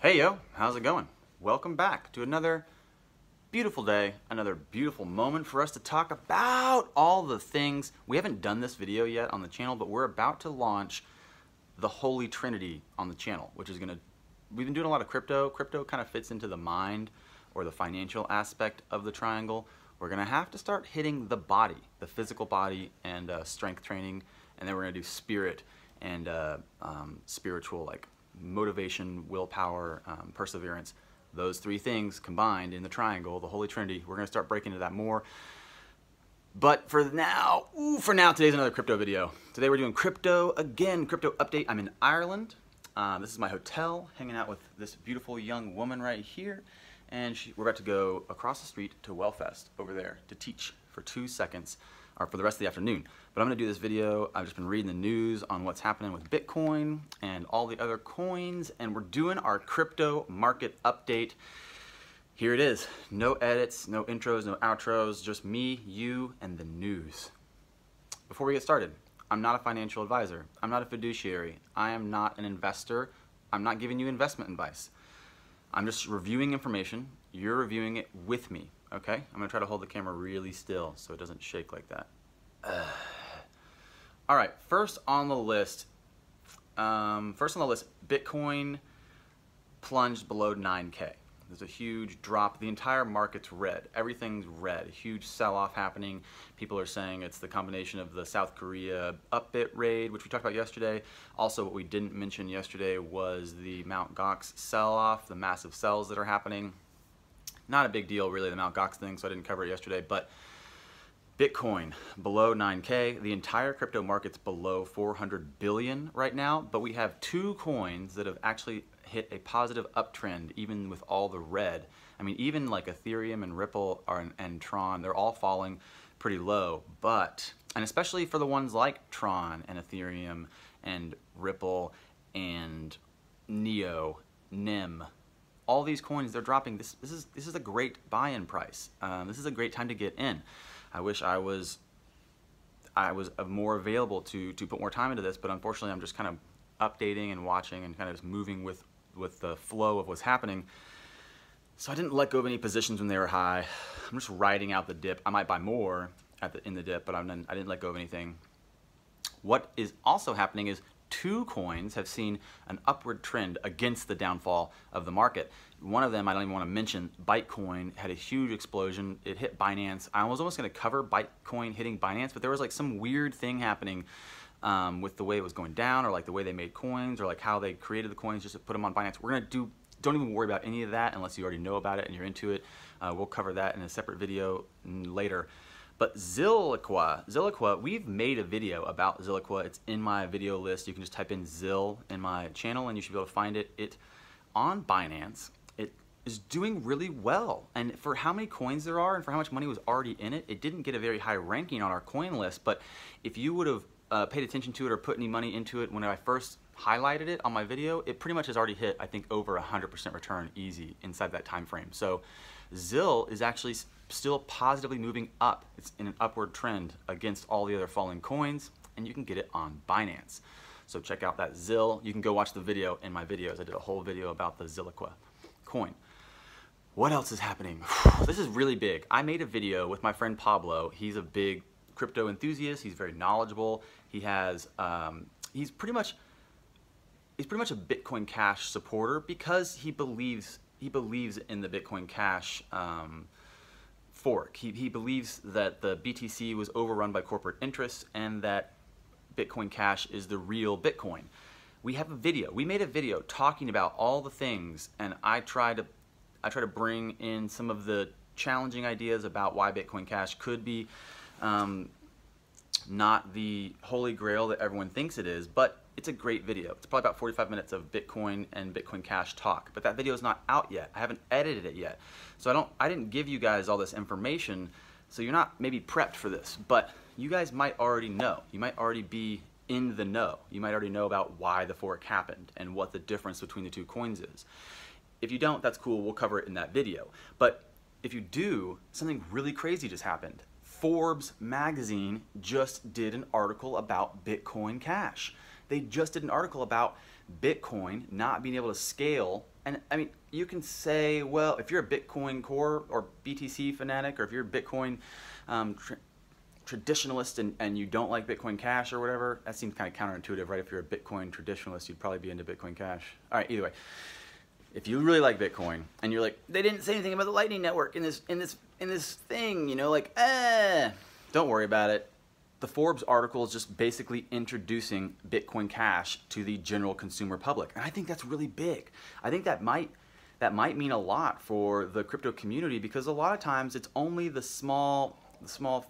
Hey yo, how's it going? Welcome back to another beautiful day, another beautiful moment for us to talk about all the things. We haven't done this video yet on the channel, but we're about to launch the Holy Trinity on the channel, which is we've been doing a lot of crypto. Crypto kind of fits into the mind or the financial aspect of the triangle. We're gonna have to start hitting the body, the physical body, and strength training, and then we're gonna do spirit and spiritual, like motivation, willpower, perseverance. Those three things combined in the triangle, the Holy Trinity. We're gonna start breaking into that more. But for now, today's another crypto video. Today we're doing crypto again, crypto update. I'm in Ireland. This is my hotel, hanging out with this beautiful young woman right here. And we're about to go across the street to Wellfest over there to teach for 2 seconds, or for the rest of the afternoon. But I'm gonna do this video. I've just been reading the news on what's happening with Bitcoin and all the other coins, and we're doing our crypto market update. Here it is. No edits, no intros, no outros, just me, you, and the news. Before we get started, I'm not a financial advisor. I'm not a fiduciary. I am not an investor. I'm not giving you investment advice. I'm just reviewing information. You're reviewing it with me, okay? I'm gonna try to hold the camera really still so it doesn't shake like that. All right, first on the list, Bitcoin plunged below 9K. There's a huge drop. The entire market's red. Everything's red. A huge sell-off happening. People are saying it's the combination of the South Korea upbit raid, which we talked about yesterday. Also, what we didn't mention yesterday was the Mt. Gox sell-off, the massive sells that are happening. Not a big deal, really, the Mt. Gox thing, so I didn't cover it yesterday. But Bitcoin below 9K. The entire crypto market's below 400 billion right now, but we have two coins that have actually hit a positive uptrend even with all the red. I mean, even like Ethereum and Ripple and Tron, they're all falling pretty low, and especially for the ones like Tron and Ethereum and Ripple and Neo, NIM, all these coins, they're dropping. This is a great buy-in price. This is a great time to get in. I wish I was more available to put more time into this, but unfortunately I'm just kind of updating and watching and kind of just moving with the flow of what's happening. So I didn't let go of any positions when they were high. I'm just riding out the dip. I might buy more in the dip, but I didn't let go of anything. What is also happening is two coins have seen an upward trend against the downfall of the market. One of them, I don't even want to mention, Bitcoin had a huge explosion. It hit Binance. I was almost going to cover Bitcoin hitting Binance, but there was like some weird thing happening with the way it was going down, or like the way they made coins, or like how they created the coins just to put them on Binance. We're gonna don't even worry about any of that unless you already know about it and you're into it. We'll cover that in a separate video later. But Zilliqua, we've made a video about Zilliqua. It's in my video list. You can just type in Zill in my channel and you should be able to find it. It on Binance, it is doing really well. And for how many coins there are and for how much money was already in it, it didn't get a very high ranking on our coin list. But if you would have paid attention to it or put any money into it when I first highlighted it on my video, it pretty much has already hit, I think, over 100% return easy inside that time frame. So Zill is actually still positively moving up. It's in an upward trend against all the other falling coins, and you can get it on Binance. So check out that Zill. You can go watch the video in my videos. I did a whole video about the Zilliqua coin. What else is happening? This is really big. I made a video with my friend Pablo. He's a big crypto enthusiast. He's very knowledgeable. He has he's pretty much a Bitcoin Cash supporter because he believes in the Bitcoin Cash fork. He believes that the BTC was overrun by corporate interests and that Bitcoin Cash is the real Bitcoin. We have a video. We made a video talking about all the things, and I try to bring in some of the challenging ideas about why Bitcoin Cash could be not the holy grail that everyone thinks it is, but it's a great video. It's probably about 45 minutes of Bitcoin and Bitcoin Cash talk, but that video is not out yet. I haven't edited it yet. So I didn't give you guys all this information, so you're not maybe prepped for this, but you guys might already know. You might already be in the know. You might already know about why the fork happened and what the difference between the two coins is. If you don't, that's cool. We'll cover it in that video. But if you do, something really crazy just happened. Forbes magazine just did an article about Bitcoin Cash. They just did an article about Bitcoin not being able to scale. And I mean, you can say, well, if you're a Bitcoin core or BTC fanatic, or if you're a Bitcoin traditionalist and you don't like Bitcoin Cash or whatever, that seems kind of counterintuitive, right? If you're a Bitcoin traditionalist, you'd probably be into Bitcoin Cash. All right, either way, if you really like Bitcoin and you're like, they didn't say anything about the Lightning Network in this thing, you know, like, don't worry about it. The Forbes article is just basically introducing Bitcoin Cash to the general consumer public, and I think that's really big. I think that might mean a lot for the crypto community, because a lot of times it's only the small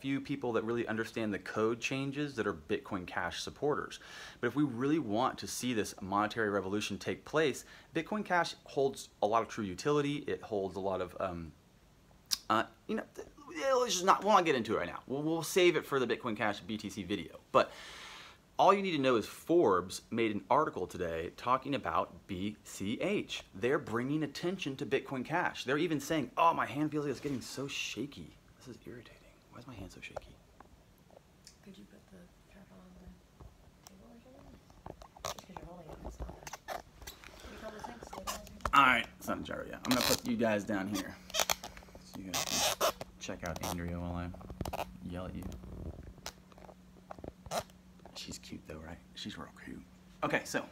few people that really understand the code changes that are Bitcoin Cash supporters. But if we really want to see this monetary revolution take place, Bitcoin Cash holds a lot of true utility. It holds a lot of, you know, we'll not get into it right now. We'll save it for the Bitcoin Cash BTC video. But all you need to know is Forbes made an article today talking about BCH. They're bringing attention to Bitcoin Cash. They're even saying, oh, my hand feels like it's getting so shaky. This is irritating. Why is my hand so shaky? Could you put the tripod on the table or something? Just because you're holding it, it's not that. You call this thing stabilizer? Alright, it's not a gyro yet. I'm going to put you guys down here so you guys can check out Andrea while I yell at you. She's cute though, right? She's real cute. Okay, so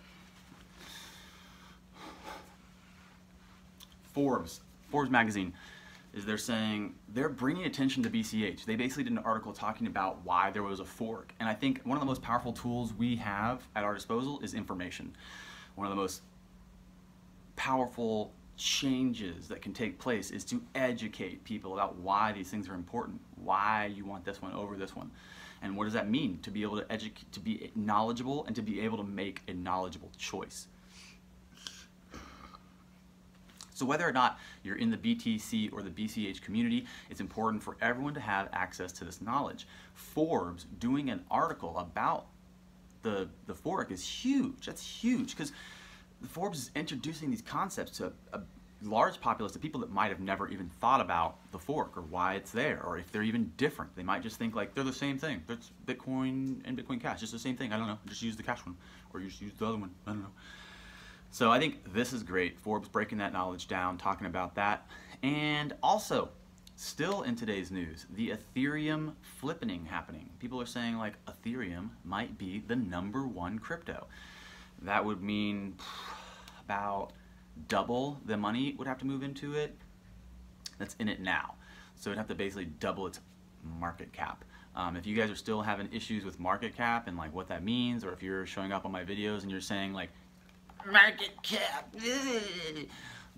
Forbes magazine, they're saying they're bringing attention to BCH. They basically did an article talking about why there was a fork. And I think one of the most powerful tools we have at our disposal is information. One of the most powerful changes that can take place is to educate people about why these things are important, why you want this one over this one. And what does that mean? To be able to educate, to be knowledgeable, and to be able to make a knowledgeable choice. So whether or not you're in the BTC or the BCH community, it's important for everyone to have access to this knowledge. Forbes doing an article about the fork is huge. That's huge, because Forbes is introducing these concepts to a large populace of people that might have never even thought about the fork or why it's there, or if they're even different. They might just think like they're the same thing. It's Bitcoin and Bitcoin Cash, just the same thing. I don't know, just use the Cash one, or you just use the other one, I don't know. So I think this is great. Forbes breaking that knowledge down, talking about that. And also, still in today's news, the Ethereum flippening happening. People are saying like Ethereum might be the #1 crypto. That would mean about double the money would have to move into it that's in it now. So it'd have to basically double its market cap. If you guys are still having issues with market cap and like what that means, or if you're showing up on my videos and you're saying like, market cap,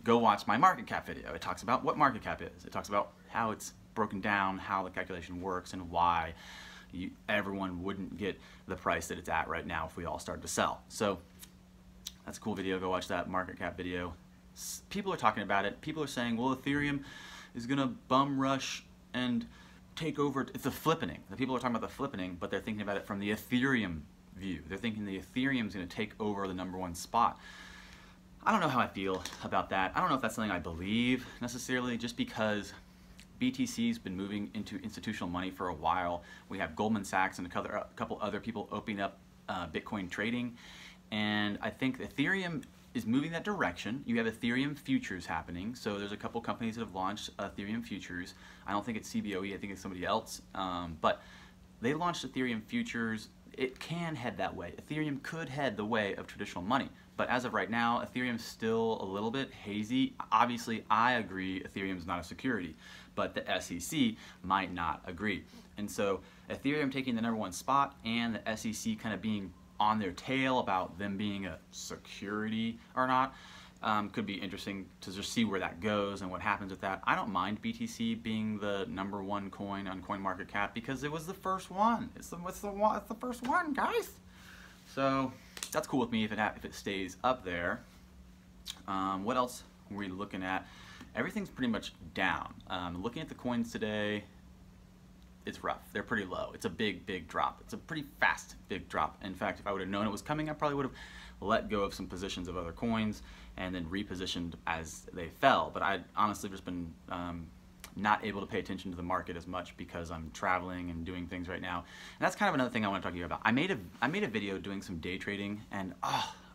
go watch my market cap video. It talks about what market cap is. It talks about how it's broken down, how the calculation works, and why everyone wouldn't get the price that it's at right now if we all started to sell. So that's a cool video. Go watch that market cap video. People are talking about it. People are saying, well, Ethereum is going to bum rush and take over. It's the flippening. The people are talking about the flippening, but they're thinking about it from the Ethereum view. They're thinking the Ethereum is going to take over the #1 spot. I don't know how I feel about that. I don't know if that's something I believe necessarily, just because BTC's been moving into institutional money for a while. We have Goldman Sachs and a couple other people opening up Bitcoin trading, and I think Ethereum is moving that direction. You have Ethereum futures happening, so there's a couple companies that have launched Ethereum futures. I don't think it's CBOE, I think it's somebody else, but they launched Ethereum futures. It can head that way. Ethereum could head the way of traditional money, but as of right now, Ethereum's still a little bit hazy. Obviously, I agree Ethereum's not a security, but the SEC might not agree. And so Ethereum taking the #1 spot and the SEC kind of being on their tail about them being a security or not, could be interesting to just see where that goes and what happens with that. I don't mind BTC being the #1 coin on CoinMarketCap because it was the first one. It's the first one, guys. So that's cool with me if it stays up there. What else are we looking at? Everything's pretty much down. Looking at the coins today, it's rough. They're pretty low. It's a big drop. It's a pretty fast, big drop. In fact, if I would have known it was coming, I probably would have let go of some positions of other coins and then repositioned as they fell. But I'd honestly just been not able to pay attention to the market as much because I'm traveling and doing things right now. And that's kind of another thing I want to talk to you about. I made a video doing some day trading, and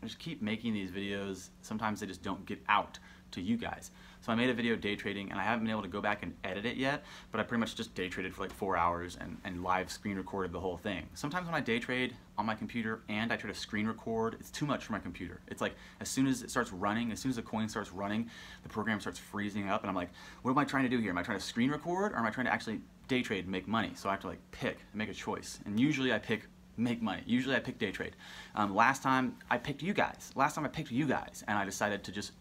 I just keep making these videos. Sometimes they just don't get out to you guys. So I made a video day trading, and I haven't been able to go back and edit it yet, but I pretty much just day traded for like 4 hours and live screen recorded the whole thing. Sometimes when I day trade on my computer and I try to screen record, it's too much for my computer. It's like as soon as it starts running, as soon as the coin starts running, the program starts freezing up, and I'm like, what am I trying to do here? Am I trying to screen record, or am I trying to actually day trade and make money? So I have to like pick and make a choice, and usually I pick make money. Usually I pick day trade. Last time I picked you guys. And I decided to just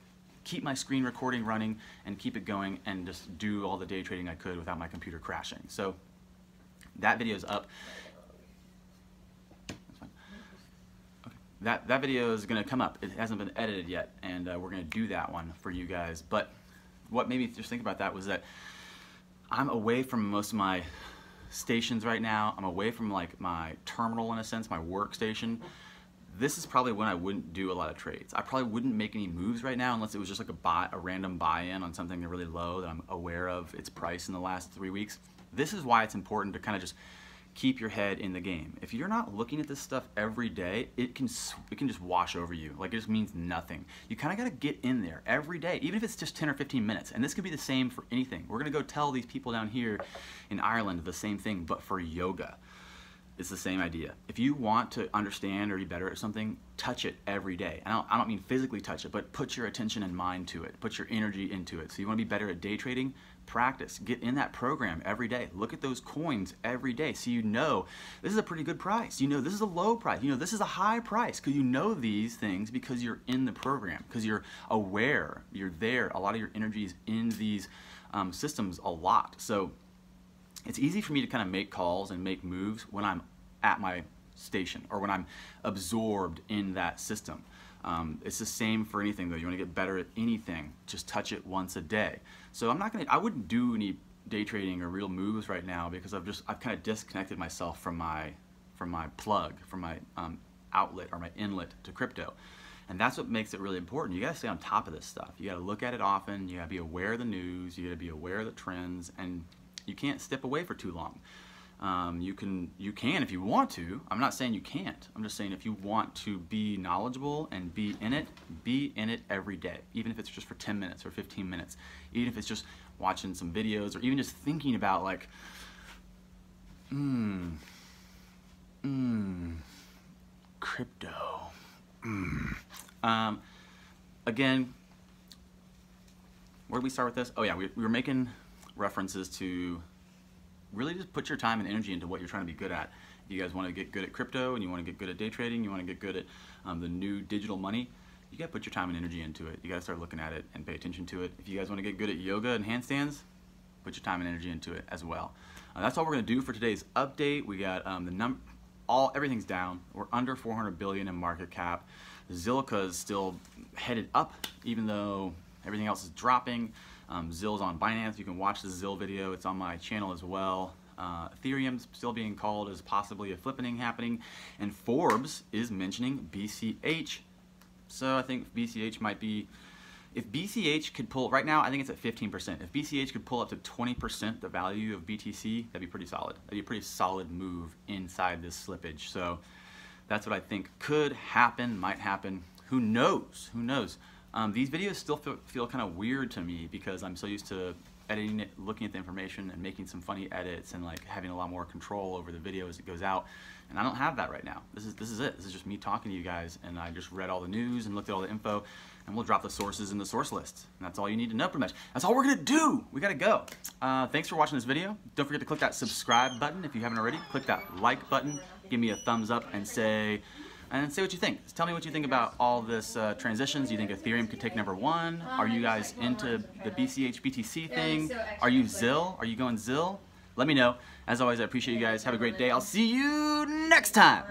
keep my screen recording running and keep it going and just do all the day trading I could without my computer crashing. So that video is up. That's fine. Okay. That video is going to come up. It hasn't been edited yet, and we're going to do that one for you guys. But what made me just think about that was that I'm away from most of my stations right now. I'm away from like my terminal in a sense, my workstation. This is probably when I wouldn't do a lot of trades. I probably wouldn't make any moves right now unless it was just like a random buy-in on something really low that I'm aware of its price in the last 3 weeks. This is why it's important to kind of just keep your head in the game. If you're not looking at this stuff every day, it can just wash over you. Like, it just means nothing. You kind of got to get in there every day, even if it's just 10 or 15 minutes. And this could be the same for anything. We're going to go tell these people down here in Ireland the same thing, but for yoga. It's the same idea. If you want to understand or be better at something, touch it every day. And I don't mean physically touch it, but put your attention and mind to it. Put your energy into it. So you want to be better at day trading? Practice. Get in that program every day. Look at those coins every day. So you know this is a pretty good price. You know this is a low price. You know this is a high price. Because you know these things because you're in the program. Because you're aware. You're there. A lot of your energy is in these systems a lot. So it's easy for me to kind of make calls and make moves when I'm at my station or when I'm absorbed in that system. It's the same for anything though. You want to get better at anything, just touch it once a day. So I wouldn't do any day trading or real moves right now because I've kind of disconnected myself from my plug, from my outlet or my inlet to crypto. And that's what makes it really important. You gotta stay on top of this stuff. You gotta look at it often, you gotta be aware of the news, you gotta be aware of the trends, and you can't step away for too long. You can if you want to. I'm not saying you can't. I'm just saying if you want to be knowledgeable and be in it every day. Even if it's just for 10 minutes or 15 minutes. Even if it's just watching some videos or even just thinking about like, crypto. Again, where did we start with this? Oh yeah, we were making references to really just put your time and energy into what you're trying to be good at. If you guys want to get good at crypto and you want to get good at day trading, you want to get good at the new digital money, you got to put your time and energy into it. You got to start looking at it and pay attention to it. If you guys want to get good at yoga and handstands, put your time and energy into it as well. That's all we're going to do for today's update. We got everything's down. We're under 400 billion in market cap. Zilliqa is still headed up, even though everything else is dropping. Zill's on Binance. You can watch the Zill video. It's on my channel as well. Ethereum's still being called as possibly a flippening happening. And Forbes is mentioning BCH. So I think BCH might be, if BCH could pull, right now I think it's at 15%. If BCH could pull up to 20% the value of BTC, that'd be pretty solid. That'd be a pretty solid move inside this slippage. So that's what I think could happen, might happen. Who knows? Who knows? These videos still feel kind of weird to me because I'm so used to editing it, looking at the information, and making some funny edits and like having a lot more control over the video as it goes out. And I don't have that right now. This is it. This is just me talking to you guys, and I just read all the news and looked at all the info, and we'll drop the sources in the source list. And that's all you need to know pretty much. That's all we're gonna do. We gotta go. Thanks for watching this video. Don't forget to click that subscribe button if you haven't already. Click that like button. Give me a thumbs up and say what you think. Tell me what you think about all this transitions. Do you think Ethereum could take #1? Are you guys into the BCH BTC thing? Are you Zill? Are you going Zill? Let me know. As always, I appreciate you guys. Have a great day. I'll see you next time.